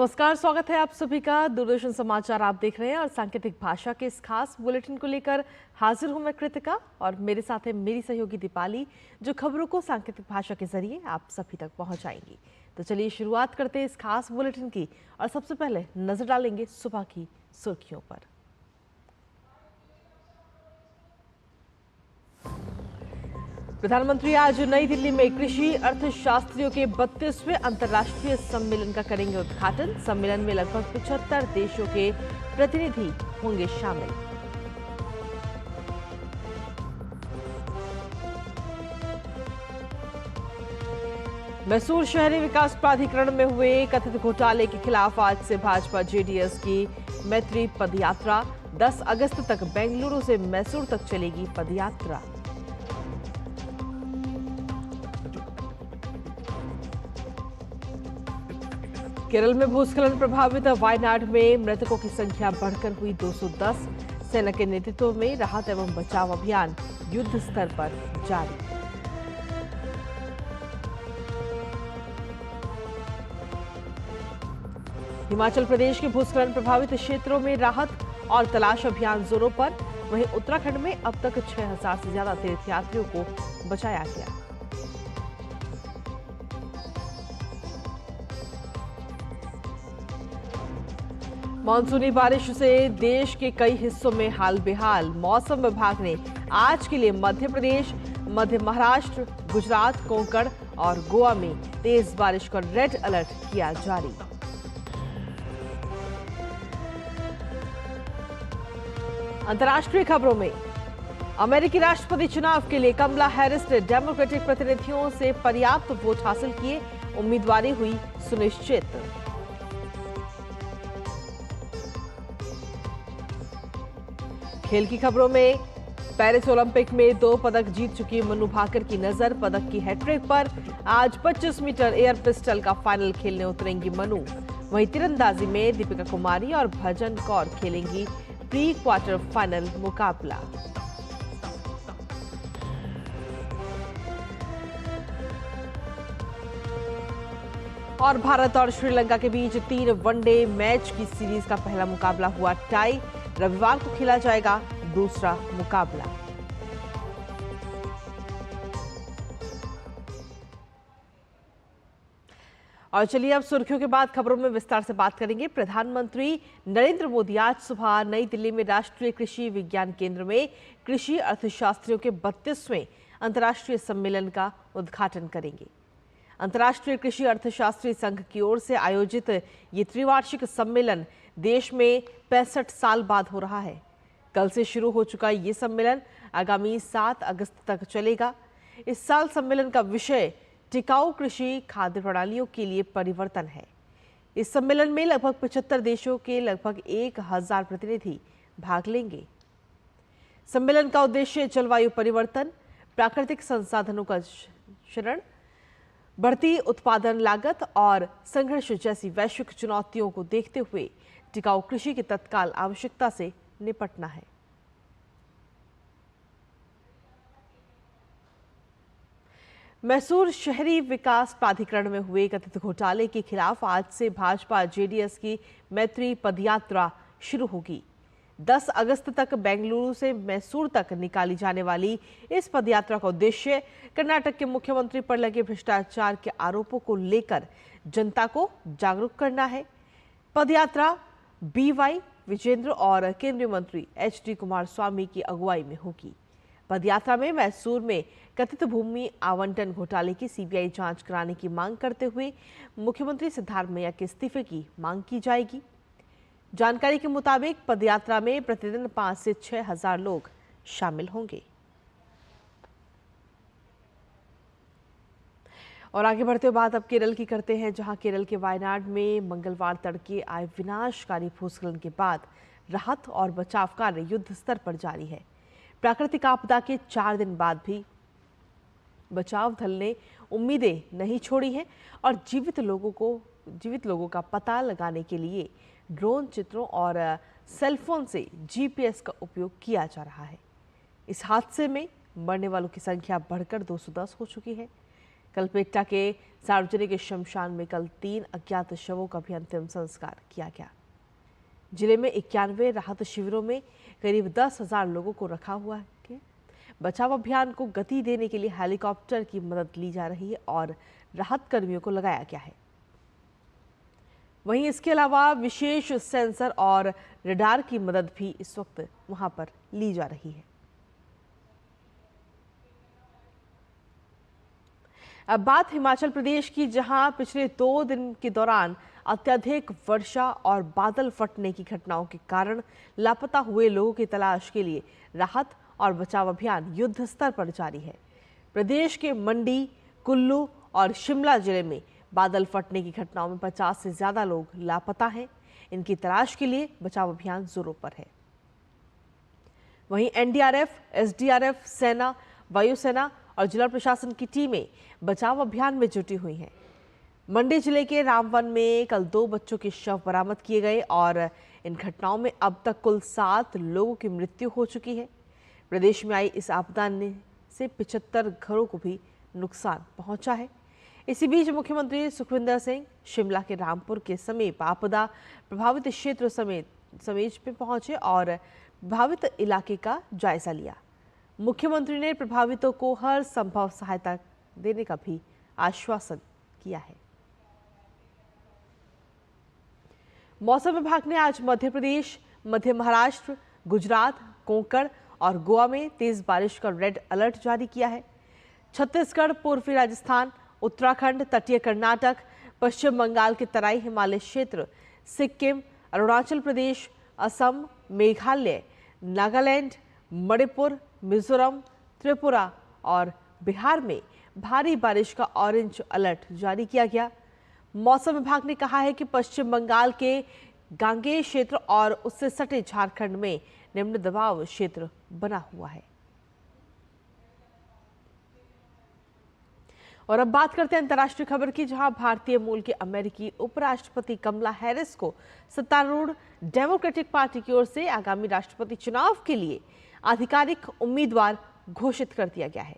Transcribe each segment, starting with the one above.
नमस्कार, स्वागत है आप सभी का। दूरदर्शन समाचार आप देख रहे हैं और सांकेतिक भाषा के इस खास बुलेटिन को लेकर हाजिर हूं मैं कृतिका और मेरे साथ है मेरी सहयोगी दीपाली, जो खबरों को सांकेतिक भाषा के जरिए आप सभी तक पहुंचाएंगी। तो चलिए शुरुआत करते हैं इस खास बुलेटिन की और सबसे पहले नजर डालेंगे सुबह की सुर्खियों पर। प्रधानमंत्री आज नई दिल्ली में कृषि अर्थशास्त्रियों के 32वें अंतर्राष्ट्रीय सम्मेलन का करेंगे उद्घाटन। सम्मेलन में लगभग 75 देशों के प्रतिनिधि होंगे शामिल। मैसूर शहरी विकास प्राधिकरण में हुए कथित घोटाले के खिलाफ आज से भाजपा जेडीएस की मैत्री पदयात्रा। 10 अगस्त तक बेंगलुरु से मैसूर तक चलेगी पदयात्रा। केरल में भूस्खलन प्रभावित वायनाड में मृतकों की संख्या बढ़कर हुई 210। सेना के नेतृत्व में राहत एवं बचाव अभियान युद्ध स्तर पर जारी। हिमाचल प्रदेश के भूस्खलन प्रभावित क्षेत्रों में राहत और तलाश अभियान जोरों पर। वहीं उत्तराखंड में अब तक 6000 से ज्यादा तीर्थयात्रियों को बचाया गया। मानसूनी बारिश से देश के कई हिस्सों में हाल बेहाल। मौसम विभाग ने आज के लिए मध्य प्रदेश, मध्य महाराष्ट्र, गुजरात, कोंकण और गोवा में तेज बारिश का रेड अलर्ट किया जारी। अंतर्राष्ट्रीय खबरों में अमेरिकी राष्ट्रपति चुनाव के लिए कमला हैरिस ने डेमोक्रेटिक प्रतिनिधियों से पर्याप्त वोट हासिल किए। उम्मीदवारी हुई सुनिश्चित। खेल की खबरों में पेरिस ओलंपिक में 2 पदक जीत चुकी मनु भाकर की नजर पदक की हैट्रिक पर। आज 25 मीटर एयर पिस्टल का फाइनल खेलने उतरेंगी मनु। वहीं तीरंदाजी में दीपिका कुमारी और भजन कौर खेलेंगी प्री क्वार्टर फाइनल मुकाबला। और भारत और श्रीलंका के बीच 3 वनडे मैच की सीरीज का पहला मुकाबला हुआ टाई। रविवार को खेला जाएगा दूसरा मुकाबला। और चलिए अब सुर्खियों के बाद खबरों में विस्तार से बात करेंगे। प्रधानमंत्री नरेंद्र मोदी आज सुबह नई दिल्ली में राष्ट्रीय कृषि विज्ञान केंद्र में कृषि अर्थशास्त्रियों के 32वें अंतर्राष्ट्रीय सम्मेलन का उद्घाटन करेंगे। अंतर्राष्ट्रीय कृषि अर्थशास्त्री संघ की ओर से आयोजित ये त्रिवार्षिक सम्मेलन देश में 65 साल बाद हो रहा है। कल से शुरू हो चुका ये सम्मेलन आगामी 7 अगस्त तक चलेगा। इस साल सम्मेलन का विषय टिकाऊ कृषि खाद्य प्रणालियों के लिए परिवर्तन है। इस सम्मेलन में लगभग 75 देशों के लगभग 1000 प्रतिनिधि भाग लेंगे। सम्मेलन का उद्देश्य जलवायु परिवर्तन, प्राकृतिक संसाधनों का क्षरण, बढ़ती उत्पादन लागत और संघर्ष जैसी वैश्विक चुनौतियों को देखते हुए टिकाऊ कृषि की तत्काल आवश्यकता से निपटना है। मैसूर शहरी विकास प्राधिकरण में हुए कथित घोटाले के खिलाफ आज से भाजपा जेडीएस की मैत्री पदयात्रा शुरू होगी। 10 अगस्त तक बेंगलुरु से मैसूर तक निकाली जाने वाली इस पदयात्रा का उद्देश्य कर्नाटक के मुख्यमंत्री पर लगे भ्रष्टाचार के आरोपों को लेकर जनता को जागरूक करना है। पदयात्रा बीवाई विजेंद्र और केंद्रीय मंत्री एचडी कुमारस्वामी की अगुवाई में होगी। पदयात्रा में मैसूर में कथित भूमि आवंटन घोटाले की सीबीआई जांच कराने की मांग करते हुए मुख्यमंत्री सिद्धारमैया के इस्तीफे की मांग की जाएगी। जानकारी के मुताबिक पदयात्रा में प्रतिदिन 5 से 6 हजार लोग शामिल होंगे। और आगे बढ़ते हुए बात अब केरल की करते हैं, जहां केरल के वायनाड में मंगलवार तड़के आए विनाशकारी भूस्खलन के बाद राहत और बचाव कार्य युद्ध स्तर पर जारी है। प्राकृतिक आपदा के 4 दिन बाद भी बचाव दल ने उम्मीदें नहीं छोड़ी हैं और जीवित लोगों का पता लगाने के लिए ड्रोन चित्रों और सेलफोन से जीपीएस का उपयोग किया जा रहा है। इस हादसे में मरने वालों की संख्या बढ़कर 210 हो चुकी है। कलपेट्टा के सार्वजनिक शमशान में कल 3 अज्ञात शवों का भी अंतिम संस्कार किया गया। जिले में 91 राहत शिविरों में करीब 10,000 लोगों को रखा हुआ है। बचाव अभियान को गति देने के लिए हेलीकॉप्टर की मदद ली जा रही है और राहत कर्मियों को लगाया गया है। वहीं इसके अलावा विशेष सेंसर और रडार की मदद भी इस वक्त वहां पर ली जा रही है। अब बात हिमाचल प्रदेश की, जहां पिछले 2 दिन के दौरान अत्यधिक वर्षा और बादल फटने की घटनाओं के कारण लापता हुए लोगों की तलाश के लिए राहत और बचाव अभियान युद्ध स्तर पर जारी है। प्रदेश के मंडी, कुल्लू और शिमला जिले में बादल फटने की घटनाओं में 50 से ज्यादा लोग लापता हैं। इनकी तलाश के लिए बचाव अभियान जोरों पर है। वहीं एनडीआरएफ, एसडीआरएफ, सेना, वायुसेना और जिला प्रशासन की टीमें बचाव अभियान में जुटी हुई हैं। मंडी जिले के रामवन में कल 2 बच्चों के शव बरामद किए गए और इन घटनाओं में अब तक कुल 7 लोगों की मृत्यु हो चुकी है। प्रदेश में आई इस आपदा से 75 घरों को भी नुकसान पहुंचा है। इसी बीच मुख्यमंत्री सुखविंदर सिंह शिमला के रामपुर के समीप आपदा प्रभावित क्षेत्र समेत में पहुंचे और प्रभावित इलाके का जायजा लिया। मुख्यमंत्री ने प्रभावितों को हर संभव सहायता देने का भी आश्वासन किया है। मौसम विभाग ने आज मध्य प्रदेश, मध्य महाराष्ट्र, गुजरात, कोंकण और गोवा में तेज बारिश का रेड अलर्ट जारी किया है। छत्तीसगढ़, पूर्वी राजस्थान, उत्तराखंड, तटीय कर्नाटक, पश्चिम बंगाल के तराई हिमालय क्षेत्र, सिक्किम, अरुणाचल प्रदेश, असम, मेघालय, नागालैंड, मणिपुर, मिजोरम, त्रिपुरा और बिहार में भारी बारिश का ऑरेंज अलर्ट जारी किया गया। मौसम विभाग ने कहा है कि पश्चिम बंगाल के गांगेय क्षेत्र और उससे सटे झारखंड में निम्न दबाव क्षेत्र बना हुआ है। और अब बात करते हैं अंतर्राष्ट्रीय खबर की, जहां भारतीय मूल के अमेरिकी उपराष्ट्रपति कमला हैरिस को सत्तारूढ़ डेमोक्रेटिक पार्टी की ओर से आगामी राष्ट्रपति चुनाव के लिए आधिकारिक उम्मीदवार घोषित कर दिया गया है।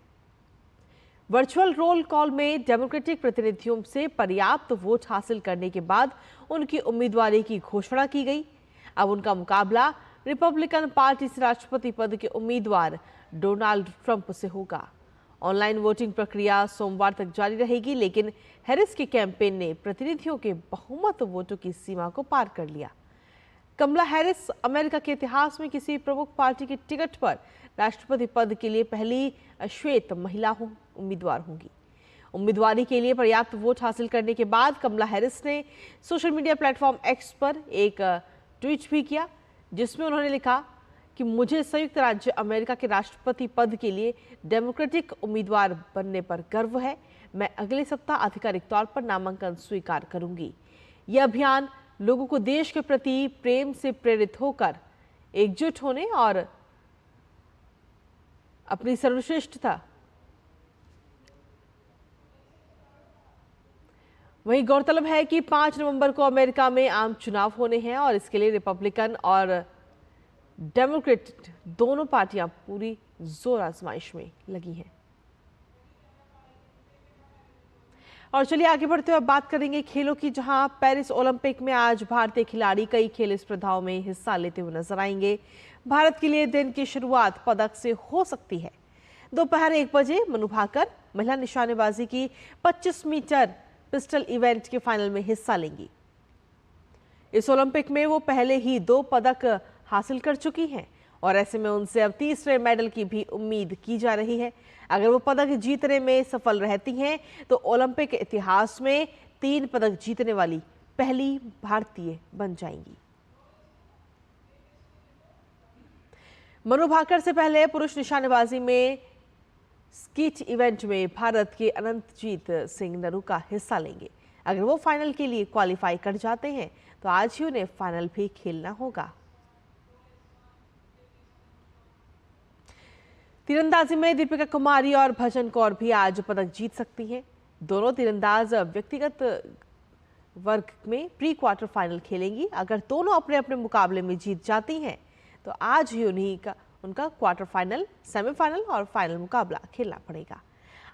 वर्चुअल रोल कॉल में डेमोक्रेटिक प्रतिनिधियों से पर्याप्त वोट हासिल करने के बाद उनकी उम्मीदवारी की घोषणा की गई। अब उनका मुकाबला रिपब्लिकन पार्टी से राष्ट्रपति पद के उम्मीदवार डोनाल्ड ट्रंप से होगा। ऑनलाइन वोटिंग प्रक्रिया सोमवार तक जारी रहेगी, लेकिन हैरिस के कैंपेन ने प्रतिनिधियों के बहुमत वोटों की सीमा को पार कर लिया। कमला हैरिस अमेरिका के इतिहास में किसी प्रमुख पार्टी के टिकट पर राष्ट्रपति पद के लिए पहली श्वेत महिला उम्मीदवार होंगी। उम्मीदवारी के लिए पर्याप्त वोट हासिल करने के बाद कमला हैरिस ने सोशल मीडिया प्लेटफॉर्म एक्स पर एक ट्वीट भी किया, जिसमें उन्होंने लिखा कि मुझे संयुक्त राज्य अमेरिका के राष्ट्रपति पद के लिए डेमोक्रेटिक उम्मीदवार बनने पर गर्व है। मैं अगले सप्ताह आधिकारिक तौर पर नामांकन स्वीकार करूंगी। यह अभियान लोगों को देश के प्रति प्रेम से प्रेरित होकर एकजुट होने और अपनी सर्वश्रेष्ठता। वहीं गौरतलब है कि 5 नवंबर को अमेरिका में आम चुनाव होने हैं और इसके लिए रिपब्लिकन और डेमोक्रेट दोनों पार्टियां पूरी जोर आजमाइश में लगी हैं। और चलिए आगे बढ़ते हुए बात करेंगे खेलों की, जहां पेरिस ओलंपिक में आज भारतीय खिलाड़ी कई खेल स्पर्धाओं में हिस्सा लेते हुए नजर आएंगे। भारत के लिए दिन की शुरुआत पदक से हो सकती है। दोपहर 1 बजे मनु भाकर महिला निशानेबाजी की 25 मीटर पिस्टल इवेंट के फाइनल में हिस्सा लेंगी। इस ओलंपिक में वो पहले ही 2 पदक हासिल कर चुकी हैं और ऐसे में उनसे अब तीसरे मेडल की भी उम्मीद की जा रही है। अगर वो पदक जीतने में सफल रहती हैं तो ओलंपिक इतिहास में 3 पदक जीतने वाली पहली भारतीय बन जाएंगी। मनु भाकर से पहले पुरुष निशानेबाजी में स्कीट इवेंट में भारत के अनंतजीत सिंह नरूका हिस्सा लेंगे। अगर वो फाइनल के लिए क्वालिफाई कर जाते हैं तो आज ही उन्हें फाइनल भी खेलना होगा। तीरंदाजी में दीपिका कुमारी और भजन कौर भी आज पदक जीत सकती हैं। दोनों तीरंदाज व्यक्तिगत वर्ग में प्री क्वार्टर फाइनल खेलेंगी। अगर दोनों अपने अपने मुकाबले में जीत जाती हैं तो आज ही उनका क्वार्टर फाइनल, सेमीफाइनल और फाइनल मुकाबला खेलना पड़ेगा।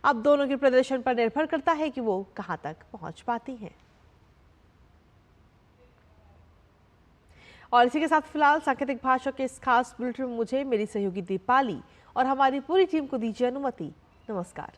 अब दोनों के प्रदर्शन पर निर्भर करता है कि वो कहां तक पहुंच पाती हैं। और इसी के साथ फिलहाल सांकेतिक भाषा के इस खास बुलेटिन में मुझे, मेरी सहयोगी दीपाली और हमारी पूरी टीम को दीजिए अनुमति। नमस्कार।